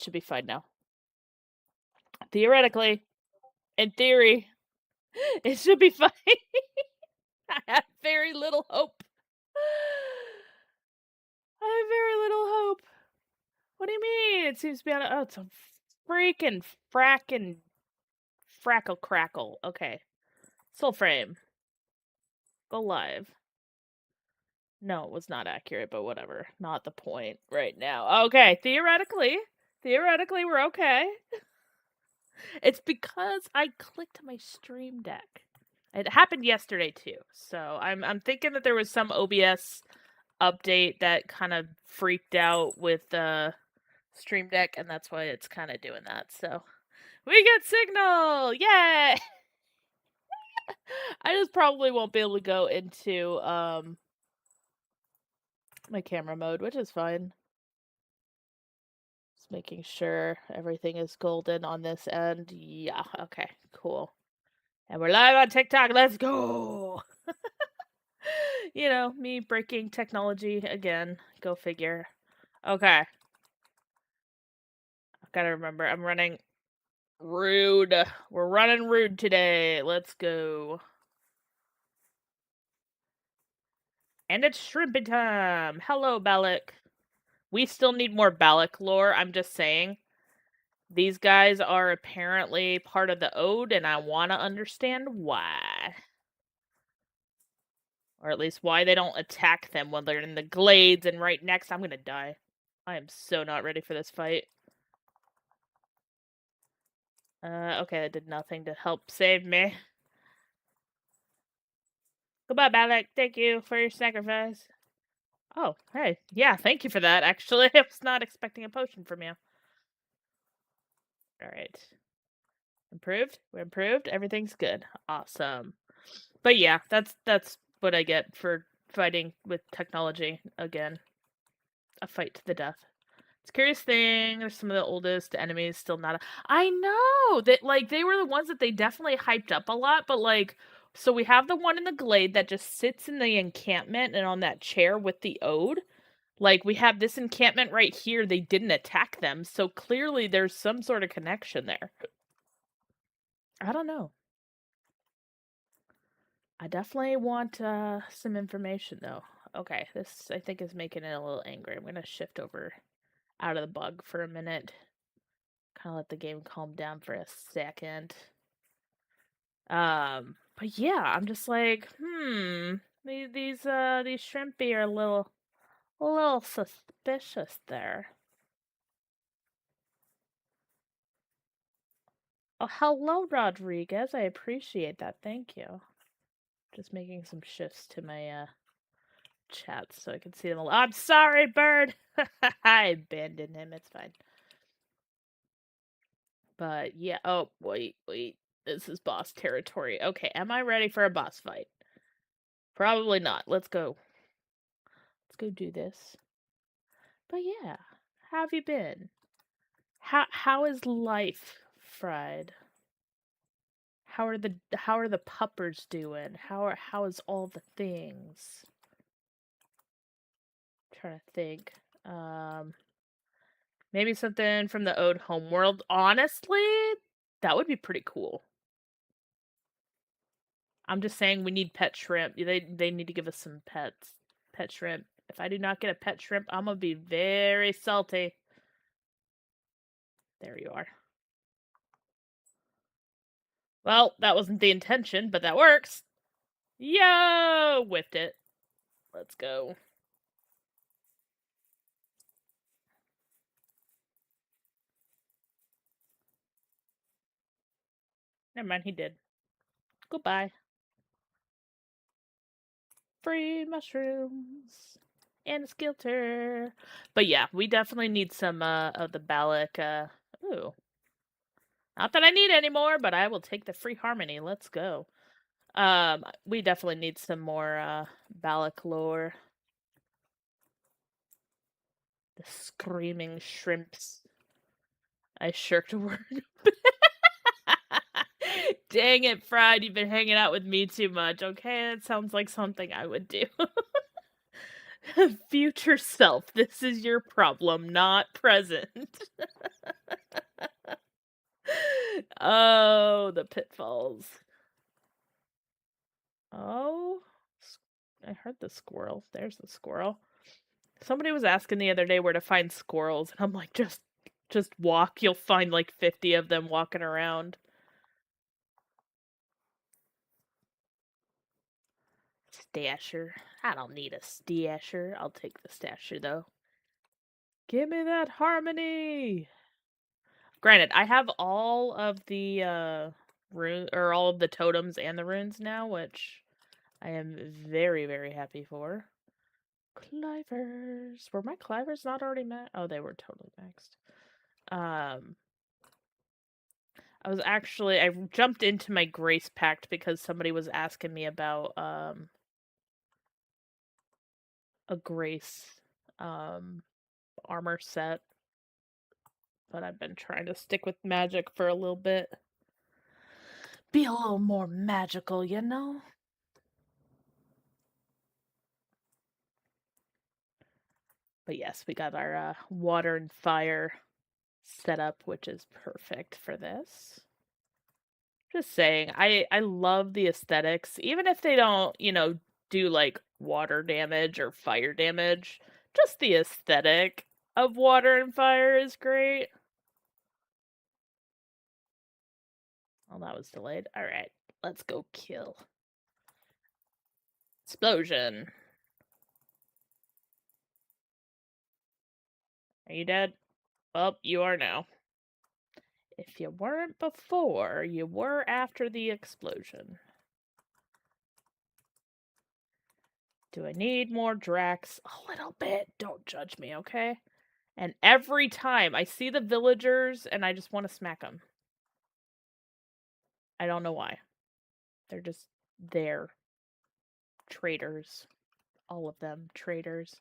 Should be fine now. Theoretically. In theory. It should be fine. I have very little hope. I have very little hope. What do you mean? It seems to be on oh, it's a freaking frackin' frackle crackle. Okay. Soulframe. Go live. No, it was not accurate, but whatever. Not the point right now. Okay, theoretically, we're okay. It's because I clicked my stream deck. It happened yesterday too, so I'm thinking that there was some OBS update that kind of freaked out with the stream deck, and that's why it's kind of doing that. So we get signal, yay! I just probably won't be able to go into my camera mode, which is fine. Just making sure everything is golden on this end. Yeah, okay, cool. And we're live on TikTok. Let's go. You know, me breaking technology again. Go figure. Okay. I've got to remember, I'm running rude. We're running rude today. Let's go. And it's shrimping time. Hello, Balak. We still need more Balak lore. I'm just saying. These guys are apparently part of the Ode, and I want to understand why. Or at least why they don't attack them when they're in the glades, and right next, I'm gonna die. I am so not ready for this fight. Okay, that did nothing to help save me. Goodbye, Balak. Thank you for your sacrifice. Oh, hey. Yeah, thank you for that, actually. I was not expecting a potion from you. Alright. Improved? We're improved? Everything's good. Awesome. But yeah, that's what I get for fighting with technology again. A fight to the death. It's a curious thing. There's some of the oldest enemies still not. I know that like they were the ones that they definitely hyped up a lot, but like so we have the one in the glade that just sits in the encampment and on that chair with the ode. Like we have this encampment right here. They didn't attack them, so clearly there's some sort of connection there. I don't know. I definitely want some information though. Okay, this I think is making it a little angry. I'm gonna shift over out of the bug for a minute. Kind of let the game calm down for a second. But yeah, I'm just like, these shrimpy are a little suspicious there. Oh, hello, Rodriguez. I appreciate that. Thank you. Just making some shifts to my chat so I can see them. I'm sorry, bird. I abandoned him. It's fine. But yeah. Oh, wait. This is boss territory. Okay, am I ready for a boss fight? Probably not. Let's go. Let's go do this. But yeah, how have you been? How is life, Fried? How are the puppers doing? How is all the things? I'm trying to think. Maybe something from the Ode Homeworld. Honestly, that would be pretty cool. I'm just saying we need pet shrimp. They need to give us some pets. Pet shrimp. If I do not get a pet shrimp, I'm gonna be very salty. There you are. Well, that wasn't the intention, but that works. Yo! Whipped it. Let's go. Never mind, he did. Goodbye. Free mushrooms. And a skilter. But yeah, we definitely need some of the Balak. Ooh. Not that I need any more, but I will take the free harmony. Let's go. We definitely need some more Balak lore. The screaming shrimps. I shirked a word. Dang it, Fried, you've been hanging out with me too much. Okay, that sounds like something I would do. Future self, this is your problem, not present. Oh, the pitfalls. Oh, I heard the squirrel. There's the squirrel. Somebody was asking the other day where to find squirrels, and I'm like, just walk. You'll find like 50 of them walking around. Stasher. I don't need a stasher. I'll take the stasher though. Give me that harmony. Granted, I have all of the rune or all of the totems and the runes now, which I am very, very happy for. Clivers. Were my clivers not already maxed? Oh, they were totally maxed. I jumped into my Grace Pact because somebody was asking me about a Grace armor set, but I've been trying to stick with magic for a little bit. Be a little more magical, you know? But yes, we got our water and fire setup, which is perfect for this. Just saying, I love the aesthetics, even if they don't, do like water damage or fire damage. Just the aesthetic of water and fire is great. Oh, that was delayed. All right, let's go kill. Explosion. Are you dead? Well, you are now. If you weren't before, you were after the explosion. Do I need more Drax? A little bit. Don't judge me, okay? And every time I see the villagers and I just want to smack them. I don't know why. They're just there. Traitors. All of them. Traitors.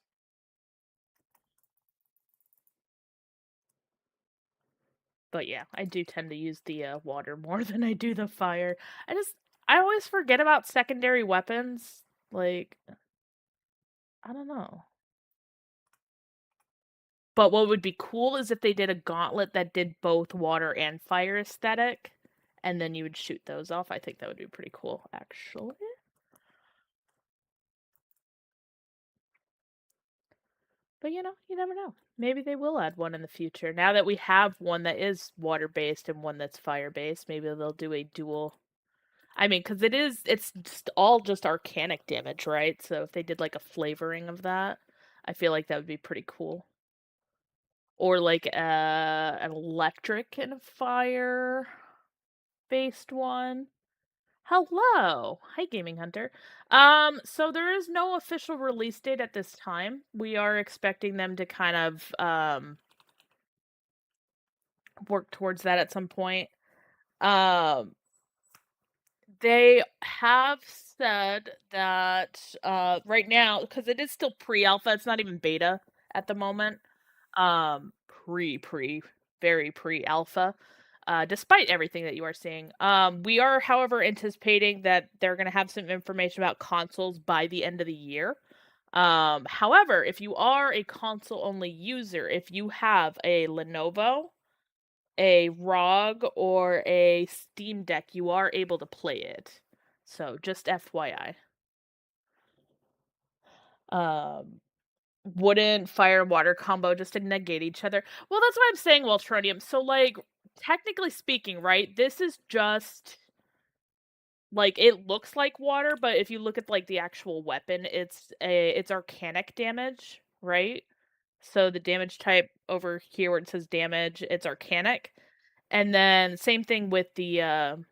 But yeah, I do tend to use the water more than I do the fire. I always forget about secondary weapons. Like, I don't know. But what would be cool is if they did a gauntlet that did both water and fire aesthetic, and then you would shoot those off. I think that would be pretty cool, actually. But you never know. Maybe they will add one in the future. Now that we have one that is water based and one that's fire based, maybe they'll do a dual. I mean, because it's just all just arcanic damage, right? So if they did like a flavoring of that, I feel like that would be pretty cool. Or like an electric and a fire based one. Hello. Hi, Gaming Hunter. So there is no official release date at this time. We are expecting them to kind of work towards that at some point. They have said that right now, because it is still pre-alpha, it's not even beta at the moment. Very pre-alpha. Despite everything that you are seeing. We are, however, anticipating that they're going to have some information about consoles by the end of the year. However, if you are a console-only user, if you have a Lenovo, a ROG, or a Steam Deck, you are able to play it. So, just FYI. Wouldn't fire and water combo just to negate each other? Well, that's what I'm saying, Waltronium. So, like, technically speaking, right, this is just like it looks like water, but if you look at like the actual weapon, it's arcanic damage, right? So the damage type over here where it says damage, it's arcanic. And then same thing with the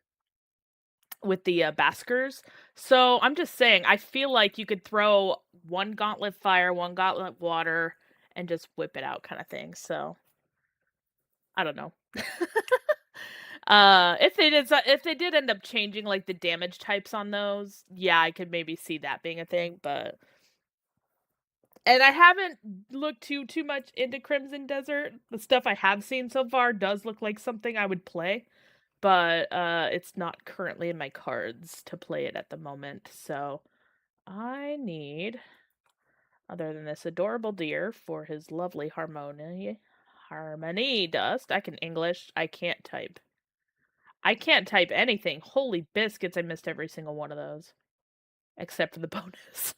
Baskers. So I'm just saying, I feel like you could throw one gauntlet fire, one gauntlet water, and just whip it out kind of thing. So I don't know. If they did end up changing like the damage types on those, yeah, I could maybe see that being a thing, but and I haven't looked too much into Crimson Desert. The stuff I have seen so far does look like something I would play, but it's not currently in my cards to play it at the moment. So I need, other than this adorable deer for his lovely harmony dust. I can English, I can't type. I can't type anything. Holy biscuits, I missed every single one of those. Except for the bonus.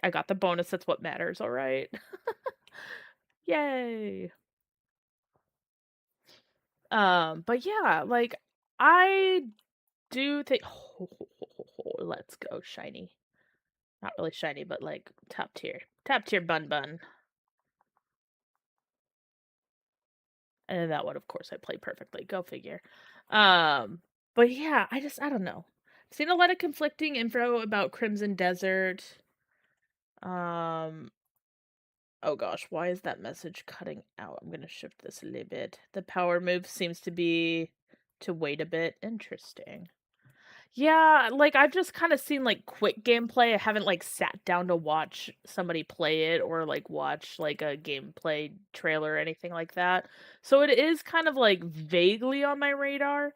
I got the bonus, that's what matters, alright. Yay! But yeah, like, I do think let's go shiny. Not really shiny, but, like, top tier. Top tier bun bun. And then that one, of course, I played perfectly, go figure. But yeah, I don't know. I've seen a lot of conflicting info about Crimson Desert. Um, oh gosh, why is that message cutting out? I'm gonna shift this a little bit. The power move seems to be to wait a bit. Interesting. Yeah, like, I've just kinda seen, like, quick gameplay. I haven't, like, sat down to watch somebody play it or, like, watch, like, a gameplay trailer or anything like that. So it is kind of, like, vaguely on my radar,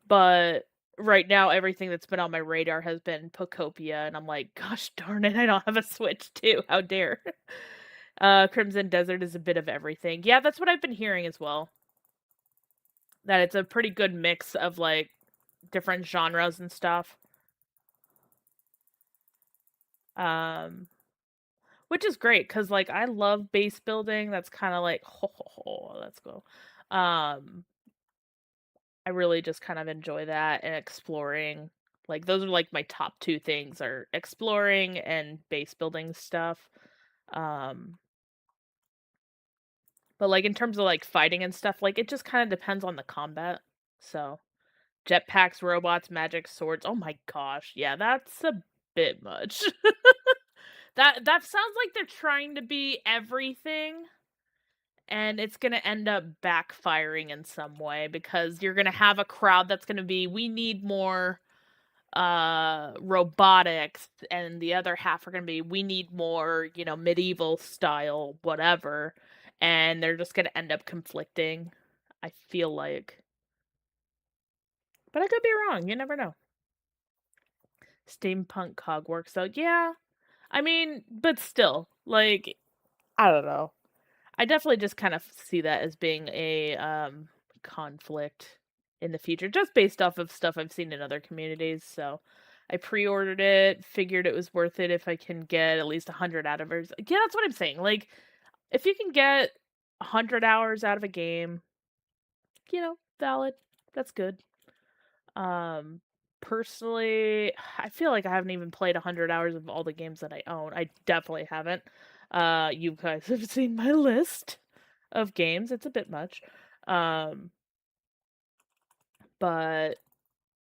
but right now, everything that's been on my radar has been Pocopia, and I'm like, "Gosh darn it, I don't have a Switch too, how dare." Crimson Desert is a bit of everything. Yeah, that's what I've been hearing as well, that it's a pretty good mix of, like, different genres and stuff. Um, which is great because like I love base building. That's kind of like let's go. Um, I really just kind of enjoy that and exploring. Like those are like my top two things are exploring and base building stuff. Um, but like in terms of like fighting and stuff, like it just kind of depends on the combat. So jetpacks, robots, magic, swords. Oh my gosh, yeah, that's a bit much. That sounds like they're trying to be everything, and it's gonna end up backfiring in some way because you're gonna have a crowd that's gonna be, "We need more, robotics," and the other half are gonna be, "We need more, medieval style whatever," and they're just gonna end up conflicting, I feel like. But I could be wrong, you never know. Steampunk Cogworks, so yeah. I mean, but still, like, I don't know. I definitely just kind of see that as being a conflict in the future, just based off of stuff I've seen in other communities. So I pre-ordered it, figured it was worth it if I can get at least 100 out of it. Yeah, that's what I'm saying. Like, if you can get 100 hours out of a game, valid. That's good. Um, personally, I feel like I haven't even played 100 hours of all the games that I own. I definitely haven't. You guys have seen my list of games. It's a bit much. Um, but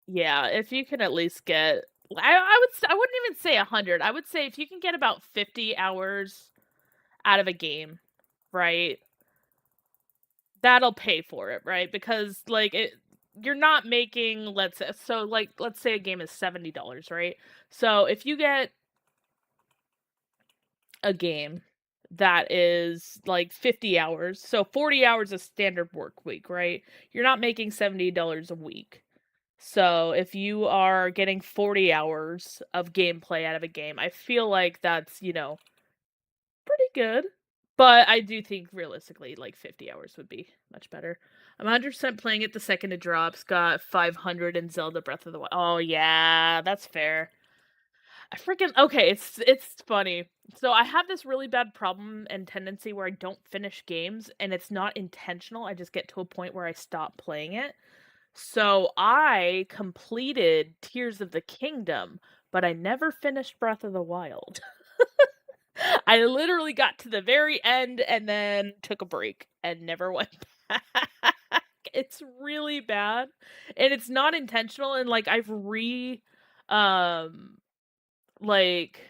yeah, if you can at least get I wouldn't even say 100. I would say if you can get about 50 hours out of a game, right? That'll pay for it, right? Because like you're not making let's say a game is $70, right? So if you get a game that is like 50 hours, so 40 hours a standard work week, right? You're not making $70 a week. So if you are getting 40 hours of gameplay out of a game, I feel like that's, pretty good. But I do think realistically, like 50 hours would be much better. I'm 100% playing it the second it drops. Got 500 in Zelda Breath of the Wild. Oh yeah, that's fair. I freaking okay. It's funny. So I have this really bad problem and tendency where I don't finish games, and it's not intentional. I just get to a point where I stop playing it. So I completed Tears of the Kingdom, but I never finished Breath of the Wild. I literally got to the very end and then took a break and never went back. It's really bad. And it's not intentional, and like I've um like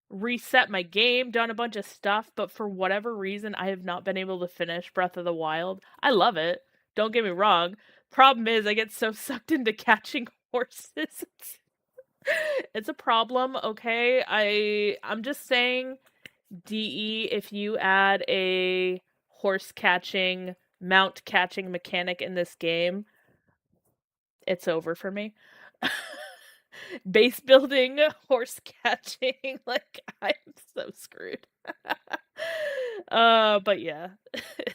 reset my game, done a bunch of stuff, but for whatever reason I have not been able to finish Breath of the Wild. I love it. Don't get me wrong. Problem is I get so sucked into catching horses. It's a problem, okay? I'm just saying DE, if you add a horse catching, mount catching mechanic in this game, it's over for me. Base building, horse catching, like I'm so screwed. But yeah,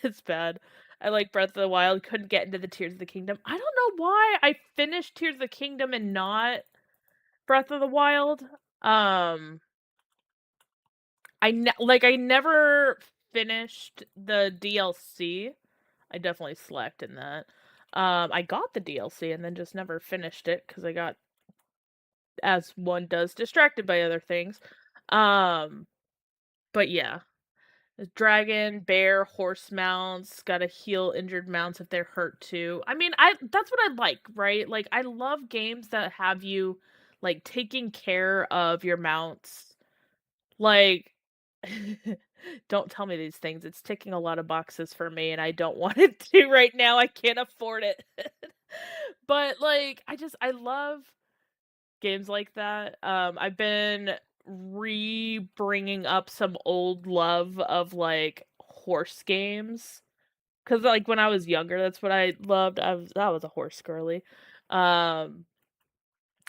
it's bad. I like Breath of the Wild, couldn't get into the Tears of the Kingdom. I don't know why I finished Tears of the Kingdom and not Breath of the Wild. I never finished the DLC. I definitely slacked in that. I got the DLC and then just never finished it because I got, as one does, distracted by other things. But yeah. The dragon, bear, horse mounts, gotta heal injured mounts if they're hurt too. I mean, that's what I like, right? Like I love games that have you like taking care of your mounts. Like don't tell me these things. It's ticking a lot of boxes for me and I don't want it to right now. I can't afford it. But like I love games like that. I've been bringing up some old love of like horse games because like when I was younger, that's what I loved. I was a horse girly, um,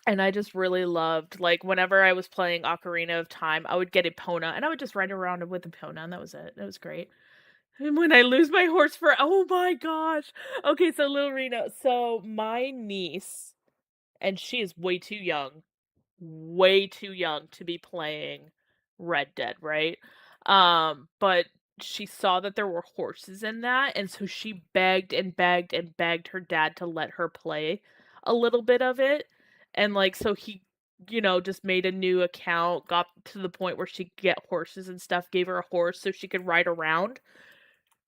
and I just really loved like whenever I was playing Ocarina of Time, I would get Epona and I would just ride around with Epona, and that was it. It was great. And when I lose my horse for, oh my gosh. Okay, so Lil Reno. So my niece, and she is way too young to be playing Red Dead, right? But she saw that there were horses in that, and so she begged and begged and begged her dad to let her play a little bit of it. And like so he, just made a new account, got to the point where she could get horses and stuff, gave her a horse so she could ride around.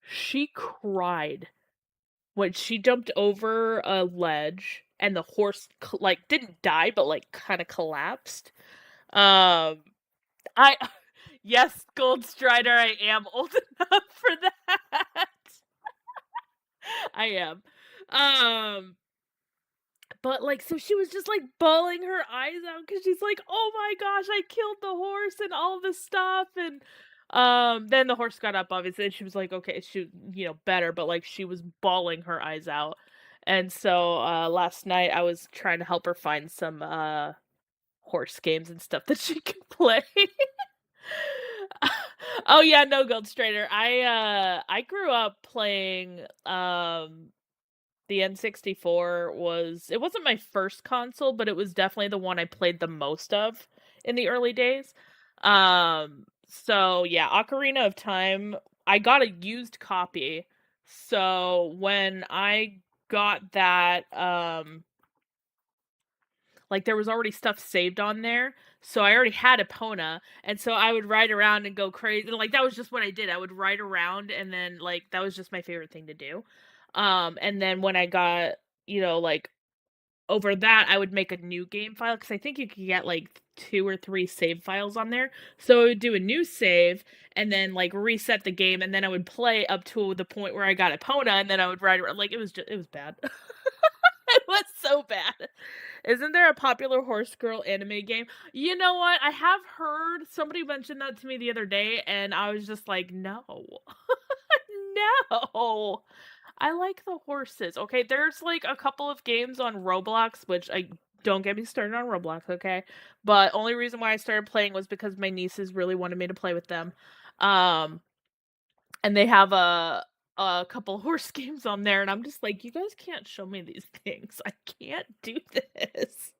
She cried when she jumped over a ledge and the horse like didn't die but like kind of collapsed. um I yes, Gold Strider, I am old enough for that. I am. Um but like so she was just like bawling her eyes out because she's like, oh my gosh, I killed the horse and all this stuff. And then the horse got up, obviously, and she was like, okay, she, better, but like she was bawling her eyes out. And so last night I was trying to help her find some horse games and stuff that she could play. Oh yeah, no, Gold Strider. I grew up playing the N64. It wasn't my first console, but it was definitely the one I played the most of in the early days. So yeah, Ocarina of Time, I got a used copy. So when I got that, like there was already stuff saved on there. So I already had Epona, and so I would ride around and go crazy. Like that was just what I did. I would ride around, and then like that was just my favorite thing to do. And then when I got, like over that, I would make a new game file because I think you could get like 2 or 3 save files on there. So I would do a new save and then like reset the game, and then I would play up to the point where I got Epona, and then I would ride around. Like it was bad. It was so bad. Isn't there a popular horse girl anime game? You know what? I have heard somebody mention that to me the other day, and I was just like, no. No. I like the horses. Okay, there's like a couple of games on Roblox, which I don't get me started on Roblox, okay? But only reason why I started playing was because my nieces really wanted me to play with them. Um and they have a couple horse games on there, and I'm just like, you guys can't show me these things. I can't do this.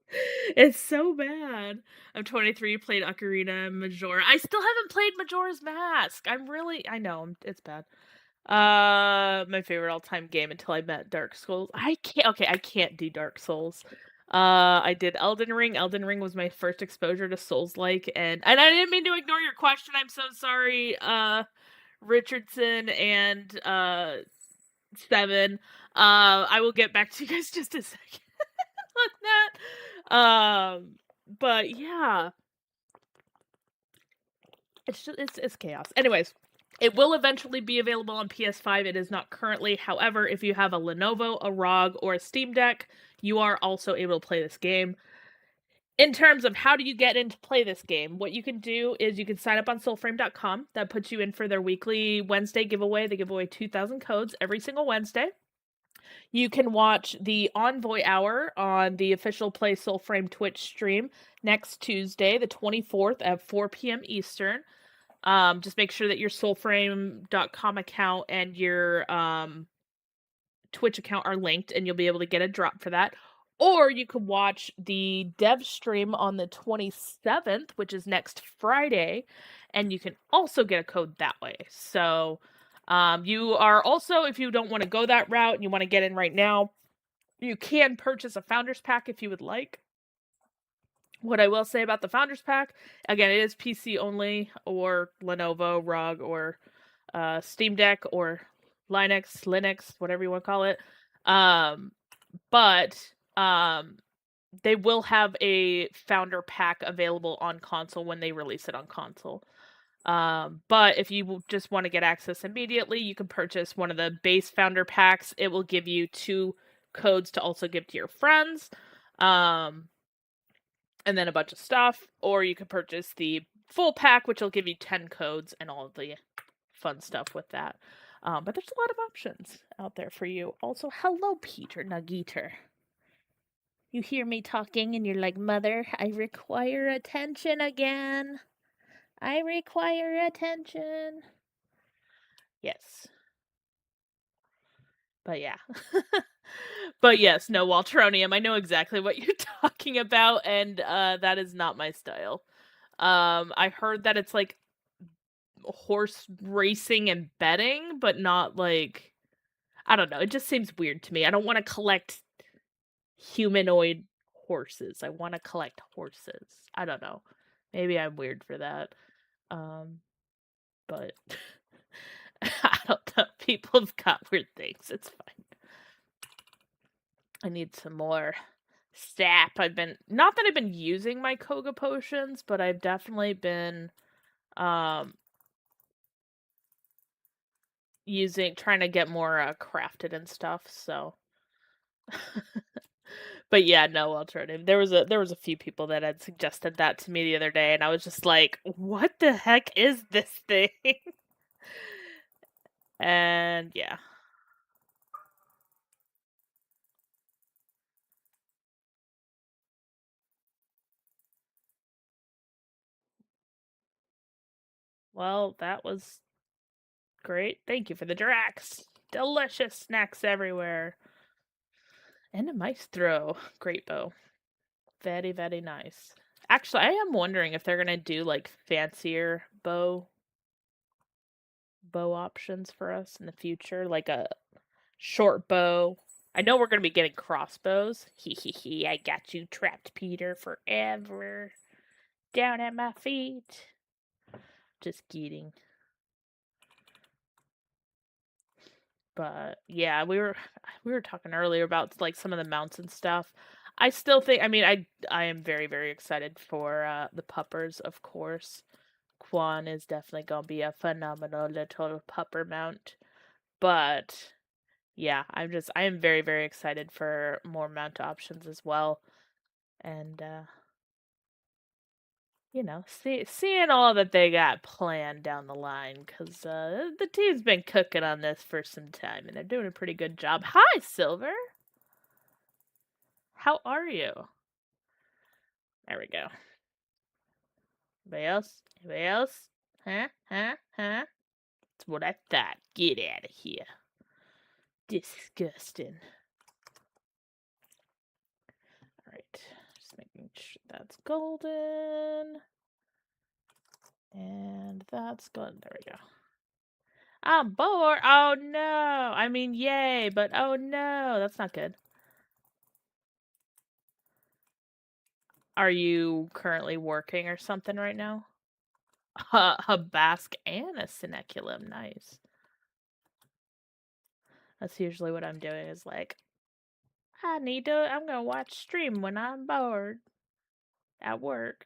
It's so bad. I'm 23, played Ocarina and Majora. I still haven't played Majora's Mask. I know, it's bad. My favorite all-time game until I met Dark Souls. I can't do Dark Souls. I did Elden Ring. Elden Ring was my first exposure to Souls-like, and I didn't mean to ignore your question. I'm so sorry. Richardson and Seven. I will get back to you guys just a second on that. But yeah, it's chaos. Anyways, it will eventually be available on PS5. It is not currently. However, if you have a Lenovo, a ROG, or a Steam Deck, you are also able to play this game. In terms of how do you get in to play this game, what you can do is you can sign up on Soulframe.com. That puts you in for their weekly Wednesday giveaway. They give away 2,000 codes every single Wednesday. You can watch the Envoy Hour on the official Play Soulframe Twitch stream next Tuesday, the 24th at 4 p.m. Eastern. Just make sure that your Soulframe.com account and your Twitch account are linked, and you'll be able to get a drop for that. Or you could watch the dev stream on the 27th, which is next Friday, and you can also get a code that way. So you are also, if you don't want to go that route and you want to get in right now, you can purchase a Founders Pack if you would like. What I will say about the Founders Pack, again, it is PC only, or Lenovo, ROG, or Steam Deck, or Linux, whatever you want to call it. But they will have a Founder Pack available on console when they release it on console. But if you just want to get access immediately, you can purchase one of the base Founder Packs. It will give you 2 codes to also give to your friends. And then a bunch of stuff, or you can purchase the full pack, which will give you 10 codes and all of the fun stuff with that. But there's a lot of options out there for you. Also, hello, Peter Nuggeter. You hear me talking and you're like, Mother, I require attention again. I require attention. Yes. But yeah. But yes, no, Waltronium, I know exactly what you're talking about, and that is not my style. I heard that it's like horse racing and betting, but not like, I don't know, it just seems weird to me. I don't want to collect humanoid horses. I want to collect horses. I don't know. Maybe I'm weird for that. But I don't know. People have got weird things. It's fine. I need some more sap. Not that I've been using my Koga potions, but I've definitely been trying to get more crafted and stuff, so but yeah, no alternative. There was a few people that had suggested that to me the other day, and I was just like, what the heck is this thing? And yeah. Well, that was great. Thank you for the Drax. Delicious snacks everywhere. And a maestro. Great bow. Very, very nice. Actually, I am wondering if they're gonna do like fancier bow options for us in the future, like a short bow. I know we're gonna be getting crossbows. Hee, I got you trapped, Peter, forever. Down at my feet. Just kidding. But yeah, we were talking earlier about like some of the mounts and stuff. I still think, I mean, I am very, very excited for the puppers, of course. Quan is definitely gonna be a phenomenal little pupper mount. But yeah, I am very, very excited for more mount options as well. And you know, seeing all that they got planned down the line, because the team's been cooking on this for some time, and they're doing a pretty good job. Hi, Silver! How are you? There we go. Anybody else? Anybody else? Huh? That's what I thought. Get out of here. Disgusting. Alright. Just making sure that's golden. And that's good. There we go. I'm bored. Oh no. I mean, yay, but oh no. That's not good. Are you currently working or something right now? A basque and a cineculum. Nice. That's usually what I'm doing, is like, I'm gonna watch stream when I'm bored at work.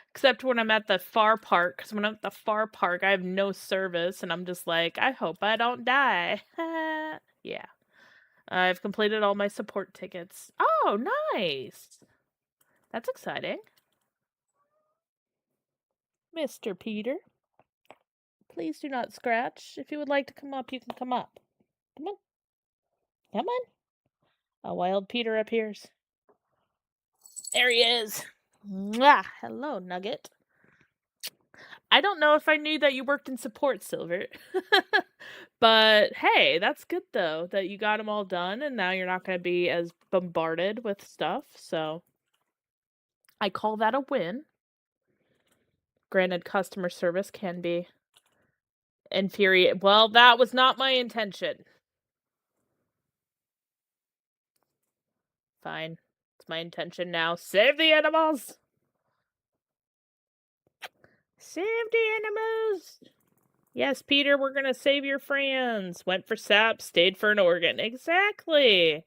Except when I'm at the far park, because when I'm at the far park, I have no service, and I'm just like, I hope I don't die. Yeah. I've completed all my support tickets. Oh, nice! That's exciting. Mr. Peter, please do not scratch. If you would like to come up, you can come up. Come on. Come on. A wild Peter appears. There he is. Mwah! Hello, Nugget. I don't know if I knew that you worked in support, Silver. But hey, that's good though that you got them all done and now you're not going to be as bombarded with stuff. So I call that a win. Granted, customer service can be infuriating. Well, that was not my intention. Fine. It's my intention now. Save the animals! Save the animals! Yes, Peter, we're gonna save your friends. Went for sap, stayed for an organ. Exactly! It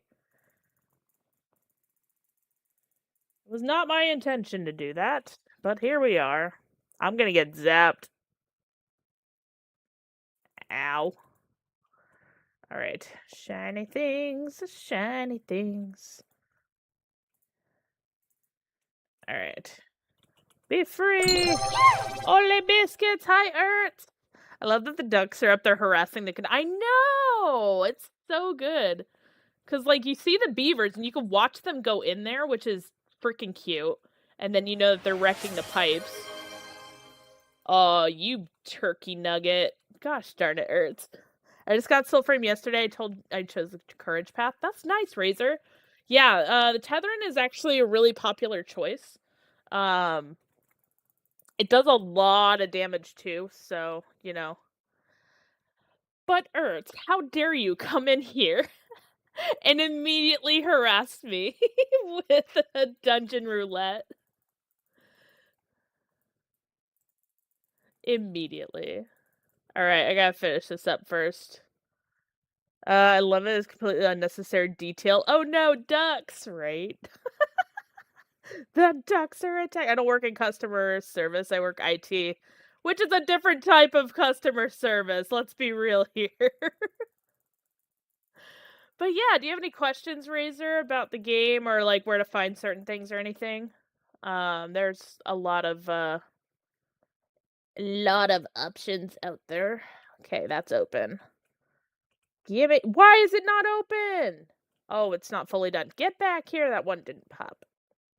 was not my intention to do that, but here we are. I'm gonna get zapped. Ow. Alright. Shiny things, shiny things. Alright. Be free! Ole biscuits! Hi, Earth! I love that the ducks are up there harassing the I know! It's so good. Because, like, you see the beavers and you can watch them go in there, which is freaking cute. And then you know that they're wrecking the pipes. Oh, you turkey nugget. Gosh darn it, Earth. I just got Soulframe yesterday. I chose the courage path. That's nice, Razor. Yeah, the Tetherin is actually a really popular choice. It does a lot of damage too, so, you know. But Earth, how dare you come in here and immediately harass me with a dungeon roulette? Immediately. Alright, I gotta finish this up first. I love it. It's completely unnecessary detail. Oh no, ducks, right? The ducks are attacked. I don't work in customer service. I work IT, which is a different type of customer service. Let's be real here. But yeah, do you have any questions, Razor, about the game or like where to find certain things or anything? There's a lot of options out there. Okay, that's open. Give it. Why is it not open? Oh, it's not fully done. Get back here. That one didn't pop.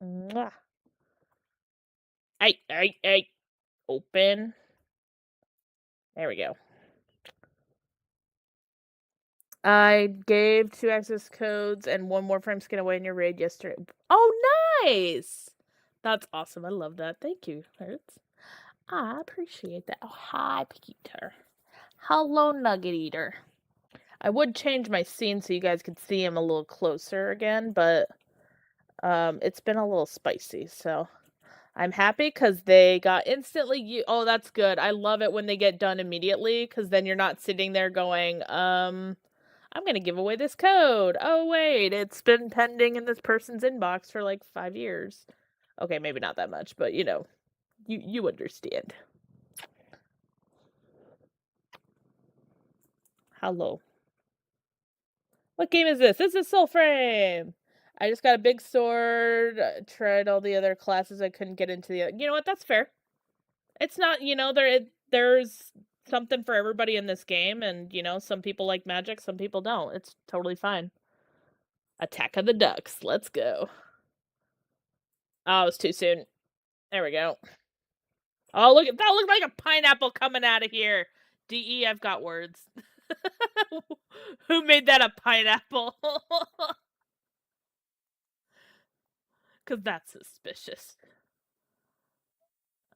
Mwah. Hey. Open. There we go. I gave 2 access codes and 1 more frame skin away in your raid yesterday. Oh, nice! That's awesome. I love that. Thank you, Hertz. I appreciate that. Oh, hi, Peter. Hello, Nugget Eater. I would change my scene so you guys could see him a little closer again, but it's been a little spicy, so I'm happy because they got instantly. Oh, that's good. I love it when they get done immediately because then you're not sitting there going, I'm gonna give away this code. Oh wait, it's been pending in this person's inbox for like 5 years. Okay, maybe not that much, but you know, you understand. Hello. What game is this? This is Soulframe. I just got a big sword. Tried all the other classes. I couldn't get into the. You know what? That's fair. It's not. You know, there's something for everybody in this game, and you know, some people like magic, some people don't. It's totally fine. Attack of the Ducks. Let's go. Oh, it's too soon. There we go. Oh, look, that looked like a pineapple coming out of here. DE, I've got words. Who made that a pineapple? Because that's suspicious.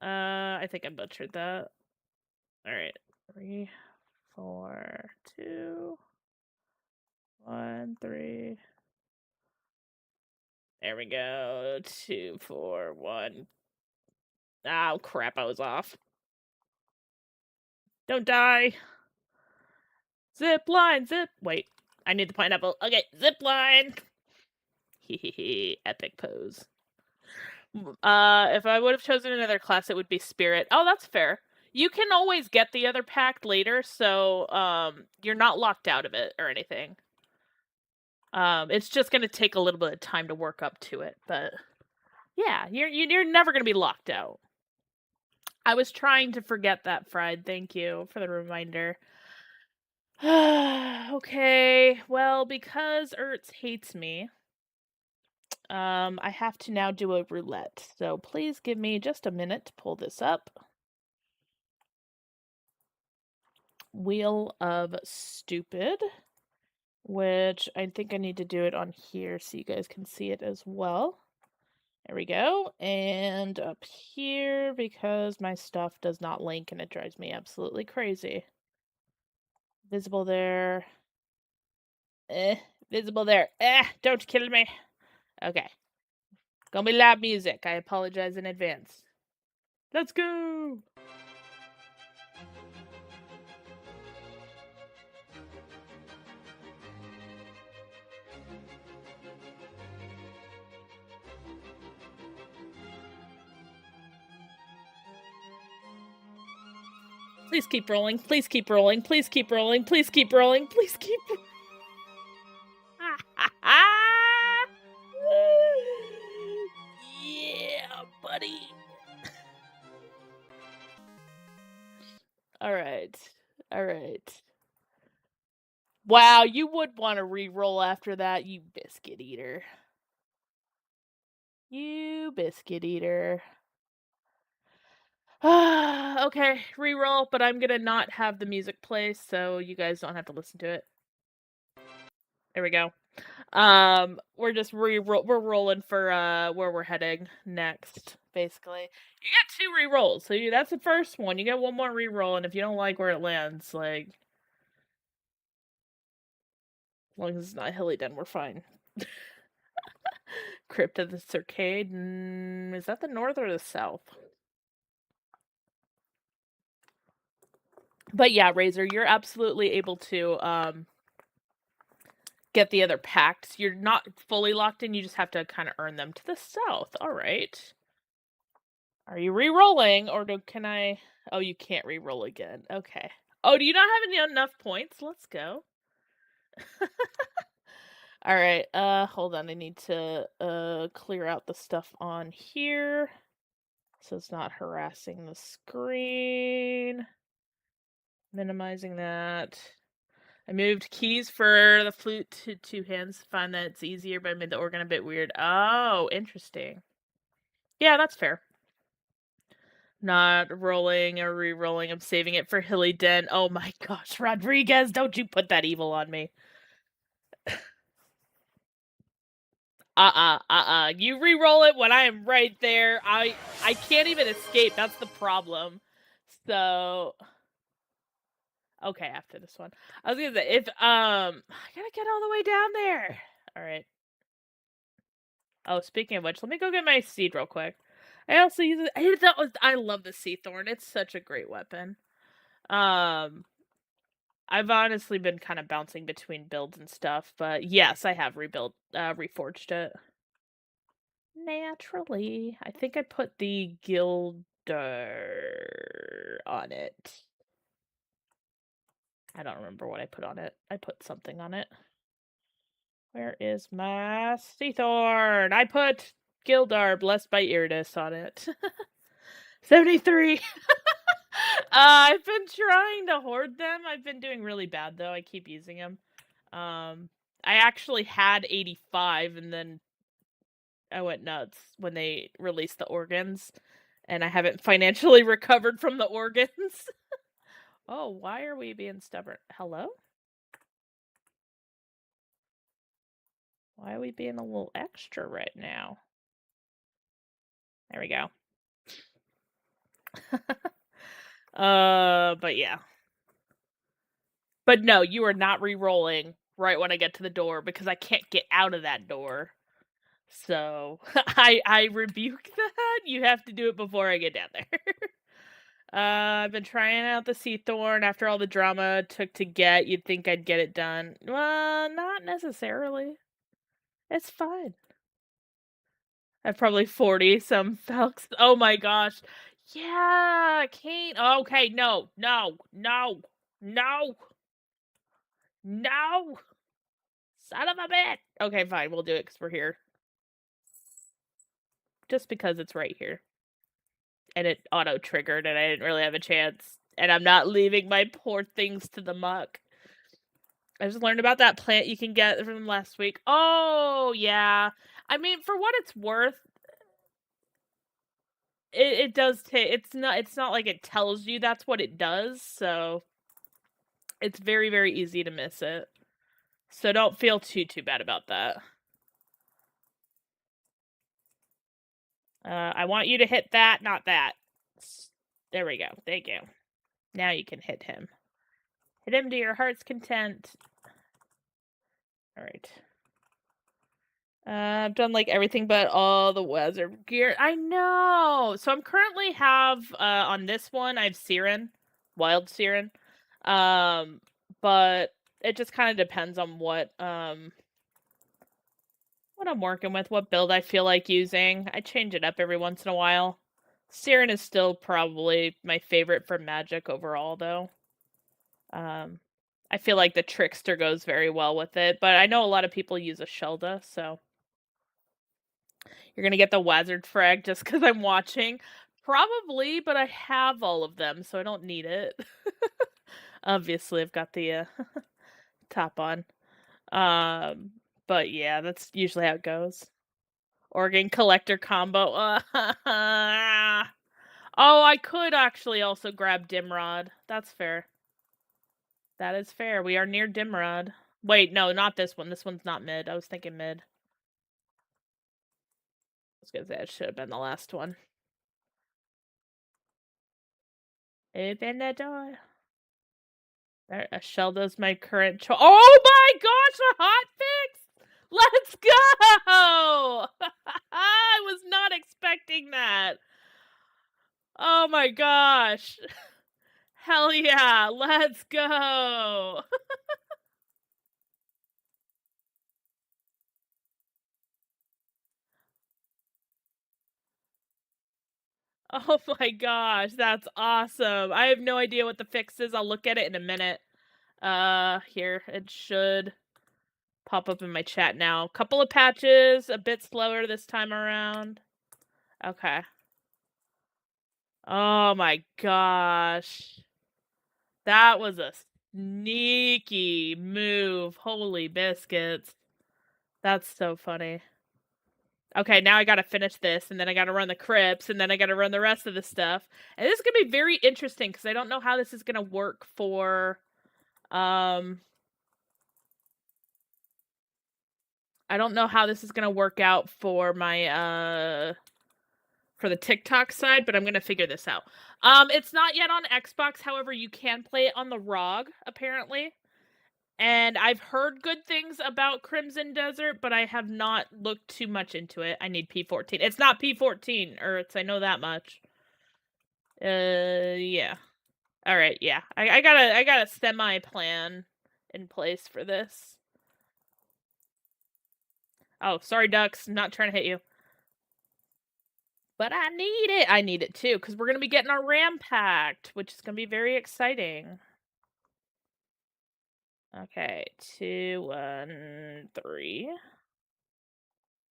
I think I butchered that. Alright. 3, 4, 2, 1, 3. There we go. 2, 4, 1. Oh, crap, I was off. Don't die. Zip line, zip. Wait, I need the pineapple. Okay, zip line. Hehehe, epic pose. If I would have chosen another class, it would be Spirit. Oh, that's fair. You can always get the other pack later, so you're not locked out of it or anything. It's just gonna take a little bit of time to work up to it, but yeah, you're never gonna be locked out. I was trying to forget that, Fried. Thank you for the reminder. Okay, well, because Ertz hates me, I have to now do a roulette. So please give me just a minute to pull this up. Wheel of Stupid, which I think I need to do it on here so you guys can see it as well. There we go. And up here, because my stuff does not link and it drives me absolutely crazy. Visible there. Visible there. Don't kill me. Okay. Gonna be loud music. I apologize in advance. Let's go! Please keep rolling. Please keep rolling. Please keep rolling. Please keep rolling. Please keep. Yeah, buddy. All right. All right. Wow, you would want to re-roll after that, you biscuit eater. You biscuit eater. Okay, re-roll, but I'm gonna not have the music play, so you guys don't have to listen to it. There we go. We're just we're rolling for where we're heading next, basically. You get 2 re-rolls, so that's the first one. You get 1 more re-roll, and if you don't like where it lands, like, as long as it's not Hilly Den, we're fine. Crypt of the Circade. Is that the north or the south? But yeah, Razor, you're absolutely able to get the other packs. You're not fully locked in, you just have to kind of earn them to the south. All right. Are you re-rolling, or can I... Oh, you can't re-roll again. Okay. Oh, do you not have enough points? Let's go. All right. Hold on. I need to clear out the stuff on here so it's not harassing the screen. Minimizing that. I moved keys for the flute to 2 hands. Find that it's easier, but I made the organ a bit weird. Oh, interesting. Yeah, that's fair. Not rolling or re-rolling. I'm saving it for Hilly Den. Oh my gosh, Rodriguez, don't you put that evil on me. You re-roll it when I am right there. I can't even escape. That's the problem. So... Okay, after this one. I was gonna say, if, I gotta get all the way down there. Alright. Oh, speaking of which, let me go get my seed real quick. I also use it. I love the Sea Thorn. It's such a great weapon. I've honestly been kind of bouncing between builds and stuff, but yes, I have reforged it. Naturally. I think I put the Gilder on it. I don't remember what I put on it. I put something on it. Where is my Sea Thorn? I put Gildar, blessed by Iridis, on it. 73! I've been trying to hoard them. I've been doing really bad, though. I keep using them. I actually had 85, and then I went nuts when they released the organs, and I haven't financially recovered from the organs. Oh, why are we being stubborn? Hello? Why are we being a little extra right now? There we go. But yeah. But no, you are not re-rolling right when I get to the door, because I can't get out of that door. So, I rebuke that. You have to do it before I get down there. I've been trying out the Sea Thorn after all the drama it took to get. You'd think I'd get it done. Well, not necessarily. It's fine. I have probably 40 some Felks. Oh my gosh. Yeah, Kane. Okay, no. No. Son of a bitch. Okay, fine. We'll do it because we're here. Just because it's right here. And it auto-triggered and I didn't really have a chance. And I'm not leaving my poor things to the muck. I just learned about that plant you can get from last week. Oh, yeah. I mean, for what it's worth, it does take... It's not like it tells you that's what it does, so... It's very, very easy to miss it. So don't feel too bad about that. I want you to hit that, not that. There we go. Thank you. Now you can hit him. Hit him to your heart's content. All right. I've done like everything but all the wizard gear. I know. So I'm currently have on this one I have Siren, Wild Siren. But it just kind of depends on what I'm working with, what build I feel like using. I change it up every once in a while. Siren is still probably my favorite for magic overall though. I feel like the Trickster goes very well with it, but I know a lot of people use a Shelda, so you're gonna get the Wizard Frag just because I'm watching. Probably, but I have all of them, so I don't need it. Obviously, I've got the top on. But yeah, that's usually how it goes. Organ Collector combo. Oh, I could actually also grab Dimrod. That's fair. That is fair. We are near Dimrod. Wait, no, not this one. This one's not mid. I was thinking mid. I was gonna say it should have been the last one. Open the door. There, Shelda's my current choice. Oh my gosh, a hot fix! Let's go! I was not expecting that. Oh my gosh. Hell yeah, let's go! Oh my gosh, that's awesome. I have no idea what the fix is. I'll look at it in a minute. Here, it should pop up in my chat now. Couple of patches, a bit slower this time around. Okay. Oh my gosh. That was a sneaky move. Holy biscuits. That's so funny. Okay, now I gotta finish this, and then I gotta run the crypts, and then I gotta run the rest of the stuff. And this is gonna be very interesting, because I don't know how this is gonna work for, I don't know how this is gonna work out for my, for the TikTok side, but I'm gonna figure this out. It's not yet on Xbox, however, you can play it on the ROG, apparently. And I've heard good things about Crimson Desert, but I have not looked too much into it. I need P14. It's not P14, Earths, I know that much. Yeah. Alright, yeah. I got a semi-plan in place for this. Oh, sorry, ducks. I'm not trying to hit you. But I need it. I need it too, because we're going to be getting our RAM packed, which is going to be very exciting. Okay, 2, 1, 3.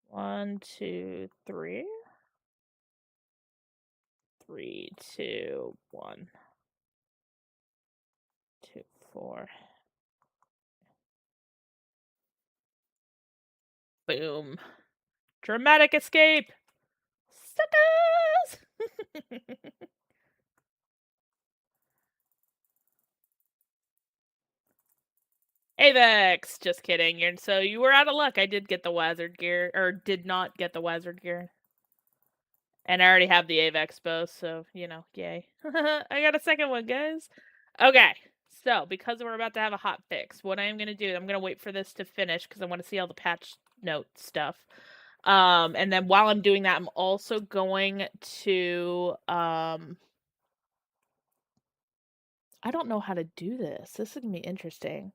1, 2, 3. 3, 2, 1. 2, 4. Boom. Dramatic escape! Suckers! Avex! Just kidding. So you were out of luck. I did get the Wizard gear, or did not get the Wizard gear. And I already have the Avex bow, so, you know, yay. I got a second one, guys. Okay, so because we're about to have a hot fix, what I'm going to do, I'm going to wait for this to finish because I want to see all the patch note stuff. And then while I'm doing that, I'm also going to, I don't know how to do this. This is going to be interesting.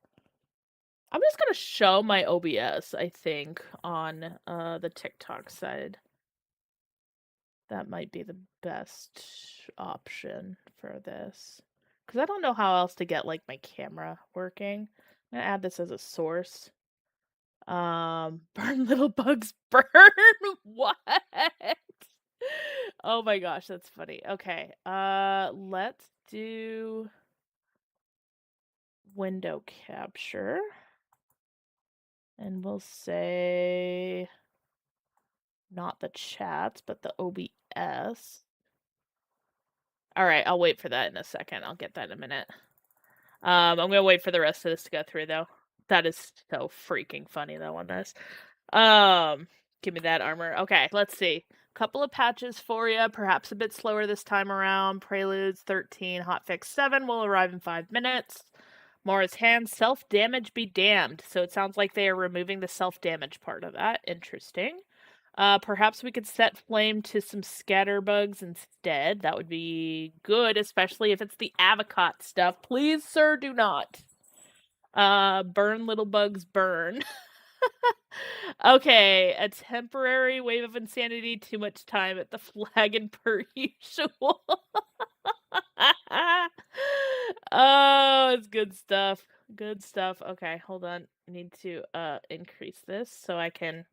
I'm just going to show my OBS, I think, on the TikTok side. That might be the best option for this. Because I don't know how else to get, like, my camera working. I'm going to add this as a source. Burn little bugs, burn? What? Oh my gosh, that's funny. Okay, let's do window capture. And we'll say not the chats, but the OBS. Alright, I'll wait for that in a second. I'll get that in a minute. I'm gonna wait for the rest of this to go through though. That is so freaking funny though on this. Give me that armor. Okay, let's see. Couple of patches for you, perhaps a bit slower this time around. Preludes 13, hotfix 7 will arrive in 5 minutes. Mora's hand, self-damage be damned. So it sounds like they are removing the self-damage part of that. Interesting. Perhaps we could set flame to some scatterbugs instead. That would be good, especially if it's the avocot stuff. Please, sir, do not. Burn little bugs, burn. Okay, a temporary wave of insanity, too much time at the flagon per usual. Oh, it's good stuff. Good stuff. Okay, hold on. I need to increase this so I can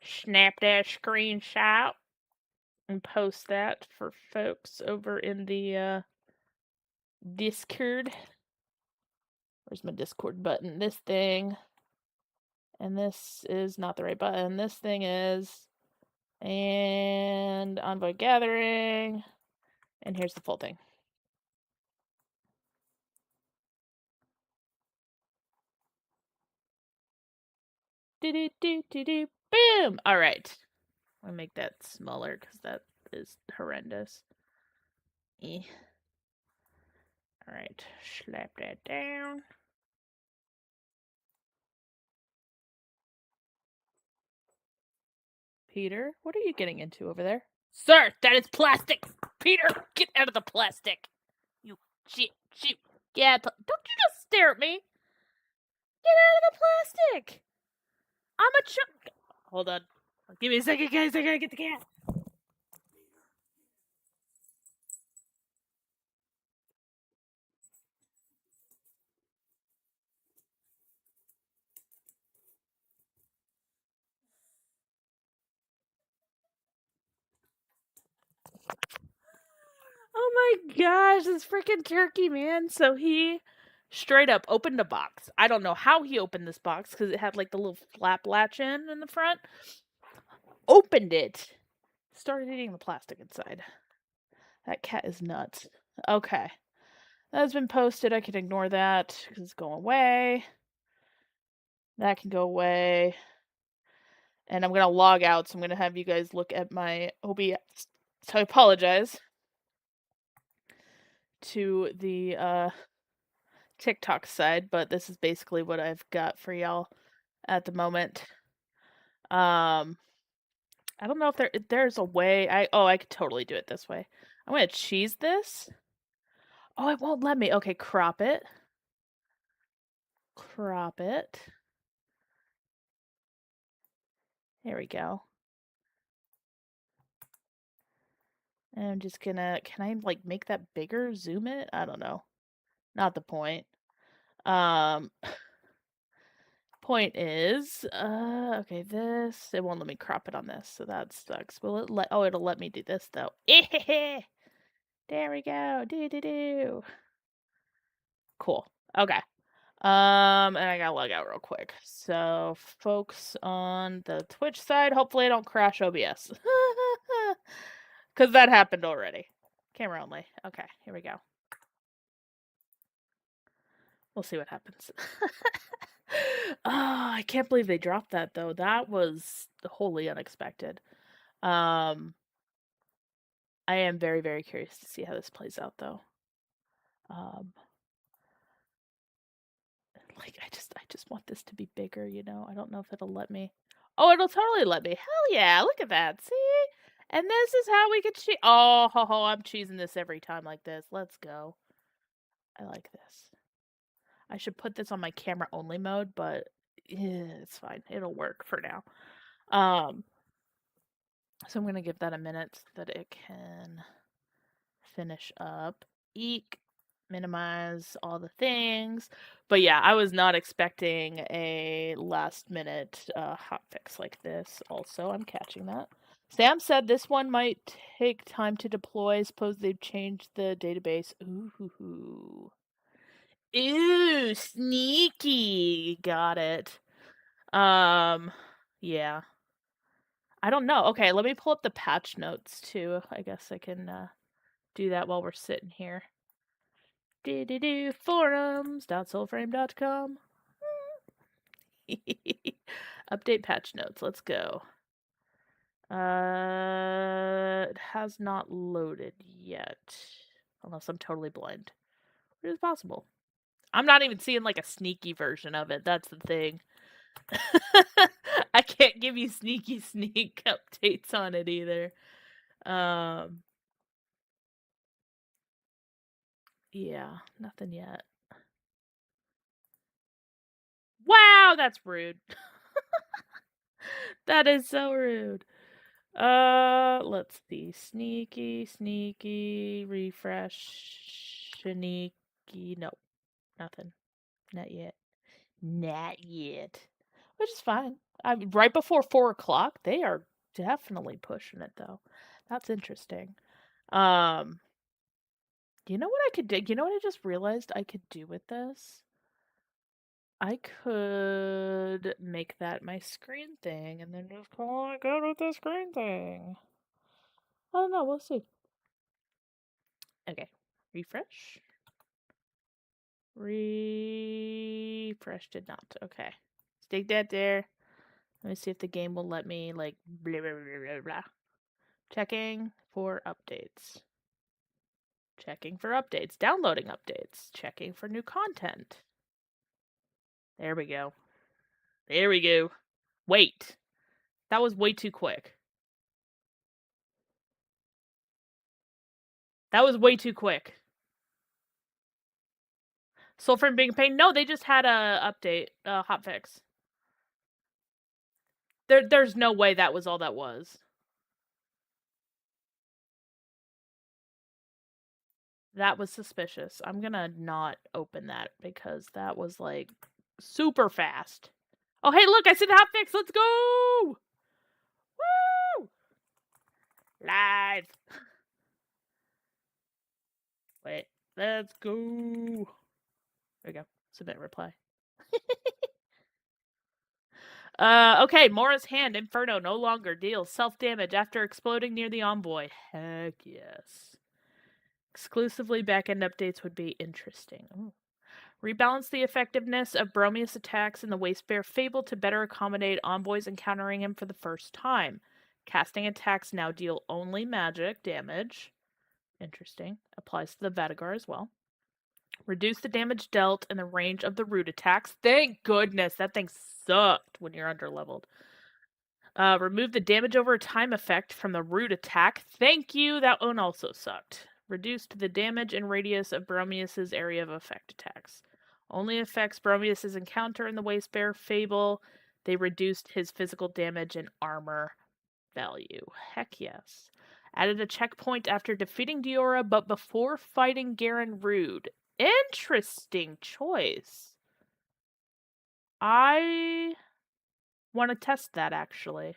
snap that screenshot and post that for folks over in the Discord. Where's my Discord button? This thing. And this is not the right button. This thing is. And Envoy Gathering. And here's the full thing. Do-do-do-do-do. Boom! Alright. I'll make that smaller because that is horrendous. Alright. Slap that down. Peter, what are you getting into over there? Sir, that is plastic! Peter, get out of the plastic! You shit. Yeah, don't you just stare at me! Get out of the plastic! I'm a Hold on. Give me a second, guys. I gotta get the cat. Oh my gosh, this freaking turkey, man. So he straight up opened a box. I don't know how he opened this box because it had like the little flap latch in the front. Opened it. Started eating the plastic inside. That cat is nuts. Okay. That has been posted. I can ignore that because it's going away. That can go away. And I'm going to log out, so I'm going to have you guys look at my OBS. So I apologize to the TikTok side, but this is basically what I've got for y'all at the moment. I don't know if there's a way. I could totally do it this way. I'm going to cheese this. Oh, it won't let me. Okay, crop it. Crop it. There we go. And I'm just gonna, can I like make that bigger? Zoom it? I don't know. Not the point. Point is, okay, this, it won't let me crop it on this, so that sucks. Will it let, oh, it'll let me do this though. There we go. Do. Cool. Okay. And I gotta log out real quick. So, folks on the Twitch side, hopefully I don't crash OBS. Because that happened already. Camera only. Okay, here we go. We'll see what happens. Oh, I can't believe they dropped that, though. That was wholly unexpected. I am very, very curious to see how this plays out, though. Like, I just want this to be bigger, you know? I don't know if it'll let me. Oh, it'll totally let me. Hell yeah, look at that. See? And this is how we could cheese. Oh, I'm cheesing this every time like this. Let's go. I like this. I should put this on my camera only mode, but it's fine. It'll work for now. So I'm going to give that a minute so that it can finish up. Eek. Minimize all the things. But yeah, I was not expecting a last minute hotfix like this. Also, I'm catching that. Sam said this one might take time to deploy. Suppose they've changed the database. Ooh. Ooh, sneaky. Got it. Yeah. I don't know. Okay, let me pull up the patch notes too. I guess I can do that while we're sitting here. Forums.soulframe.com. Update patch notes. Let's go. It has not loaded yet. Unless I'm totally blind. It is possible. I'm not even seeing like a sneaky version of it. That's the thing. I can't give you sneak updates on it either. Yeah, nothing yet. Wow, that's rude. That is so rude. Let's see. Sneaky, refresh, sneaky. Nope, nothing. Not yet. Not yet. Which is fine. Right before 4 o'clock. They are definitely pushing it though. That's interesting. You know what I could do? You know what I just realized I could do with this? I could make that my screen thing and then just call it good with the screen thing. I don't know, we'll see. Okay. Refresh. Refresh did not. Okay. Stick that there. Let me see if the game will let me, like, blah, blah, blah, blah, blah. Checking for updates. Checking for updates. Downloading updates. Checking for new content. There we go. There we go. Wait. That was way too quick. That was way too quick. Soulframe being a pain? No, they just had a update, a hotfix. There's no way that was all that was. That was suspicious. I'm gonna not open that because that was like super fast. Oh, hey, look, I see the hotfix. Let's go! Woo! Live. Wait, let's go. There we go. Submit reply. Okay, Mora's Hand, Inferno no longer deals self-damage after exploding near the envoy. Heck yes. Exclusively back-end updates would be interesting. Ooh. Rebalance the effectiveness of Bromius attacks in the Wastebear Fable to better accommodate envoys encountering him for the first time. Casting attacks now deal only magic damage. Interesting. Applies to the Vadagar as well. Reduce the damage dealt and the range of the root attacks. Thank goodness, that thing sucked when you're underleveled. Remove the damage over time effect from the root attack. Thank you, that one also sucked. Reduced the damage and radius of Bromius' area of effect attacks. Only affects Bromius' encounter in the Wastebear Fable. They reduced his physical damage and armor value. Heck yes. Added a checkpoint after defeating Diora, but before fighting Garen Rude. Interesting choice. I want to test that, actually.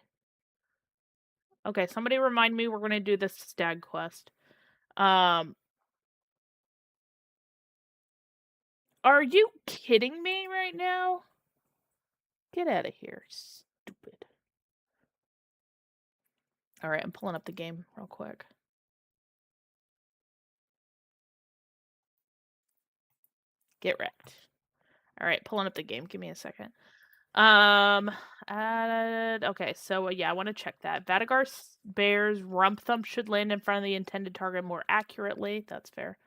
Okay, somebody remind me we're going to do this stag quest. Are you kidding me right now? Get out of here, stupid. Alright, I'm pulling up the game real quick. Get wrecked. Alright, pulling up the game. Give me a second. Okay, so yeah, I want to check that. Vadagar Bear's Rump Thump should land in front of the intended target more accurately. That's fair.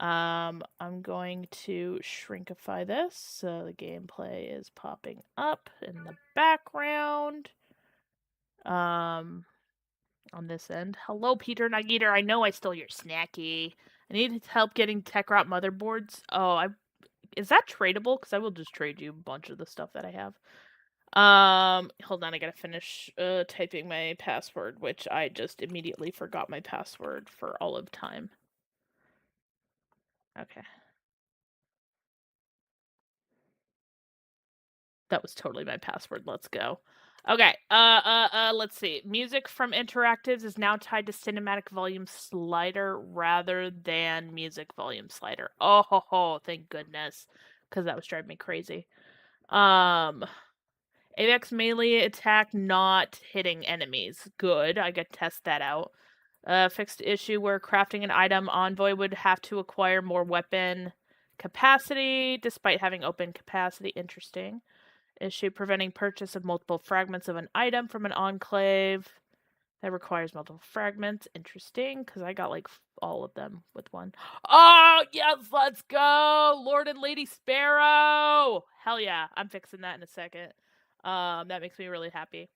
I'm going to shrinkify this so the gameplay is popping up in the background. On this end. Hello, Peter Nageeter. I know I stole your snacky. I need help getting TechRot motherboards. Oh, is that tradable? Because I will just trade you a bunch of the stuff that I have. Hold on, I gotta finish typing my password, which I just immediately forgot my password for all of time. Okay. That was totally my password. Let's go. Okay. Let's see. Music from interactives is now tied to cinematic volume slider rather than music volume slider. Oh ho ho, thank goodness. Because that was driving me crazy. AX melee attack not hitting enemies. Good. I got to test that out. Fixed issue where crafting an item envoy would have to acquire more weapon capacity despite having open capacity. Interesting. Issue preventing purchase of multiple fragments of an item from an enclave that requires multiple fragments. Interesting, because I got like all of them with one. Oh, yes, let's go! Lord and Lady Sparrow! Hell yeah, I'm fixing that in a second. That makes me really happy.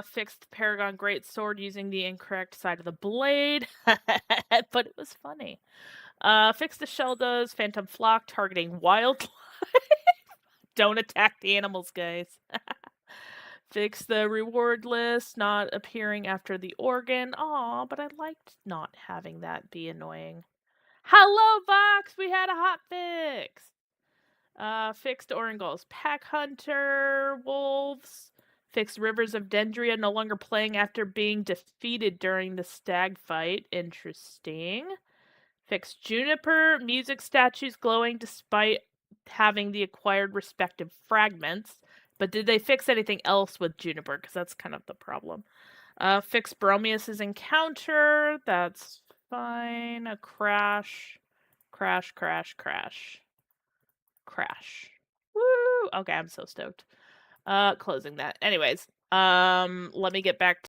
Fixed Paragon Greatsword using the incorrect side of the blade, but it was funny. Fixed the Shelda's Phantom Flock targeting wildlife. Don't attack the animals, guys. Fix the reward list not appearing after the organ. Aw, but I liked not having that be annoying. Hello, Vox! We had a hot fix! Fixed Orangol's Pack Hunter Wolves. Fixed Rivers of Dendria no longer playing after being defeated during the stag fight. Interesting. Fixed Juniper music statues glowing despite having the acquired respective fragments. But did they fix anything else with Juniper? Because that's kind of the problem. Fixed Bromius's encounter. That's fine. A crash. Crash, crash, crash. Crash. Woo! Okay, I'm so stoked. Closing that. Anyways, let me get back